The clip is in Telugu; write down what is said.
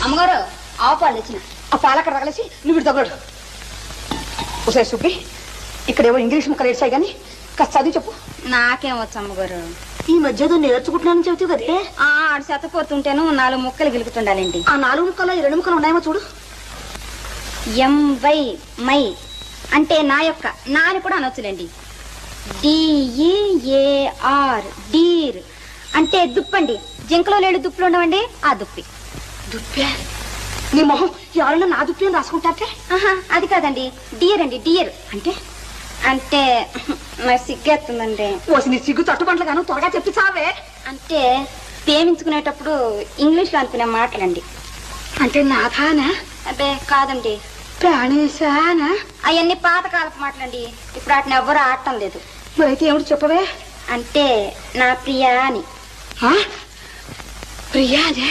అమ్మగారు ఆవు పాలు తెచ్చిన. ఆ పాలక్కడ రగలేసి నువ్వు ఇటు తగలడు. ఒకసారి సుబ్బి, ఇక్కడేవో ఇంగ్లీష్ ముక్కలు ఏడ్చాయి కానీ కాస్త చదివి చెప్పు. నాకేం వచ్చు అమ్మగారు. ఈ మధ్య నేర్చుకుంటున్నానని చెబుతావు కదే. ఆడు చెత్తపోతుంటేను 4 ముక్కలు గిలుకుతుండాలండి. ఆ 4 ముక్కలు ఈ 2 ముక్కలు ఉన్నాయేమో చూడు. ఎంవై మై అంటే నా యొక్క, నా అని కూడా అనొచ్చులేండి. DEAR డీర్ అంటే దుప్పండి. జింకలో లేడు దుప్పులు ఉండవండి, ఆ దుప్పి. దుప్పే? నీ మొహం ఎవరైనా నా దుప్పి అని రాసుకుంటారే? అది కాదండి, డియర్ అండి. డియర్ అంటే అంటే నాకు సిగ్గేస్తుందండి. ఓసి నీ సిగ్గు తట్టుబండ్లు గాను త్వరగా చెప్పి చావే. అంటే ప్రేమించుకునేటప్పుడు ఇంగ్లీష్లో అనుకునే మాటలండి. అంటే నాథానా? అదే కాదండి, ప్రాణేశానా? అవన్నీ పాతకాలపు మాటలండి. ఇప్పుడు వాటిని ఎవ్వరూ ఆడటం లేదు. మరైతే ఏమిటి చెప్పవే? అంటే నా ప్రియా అని. ప్రియాదే?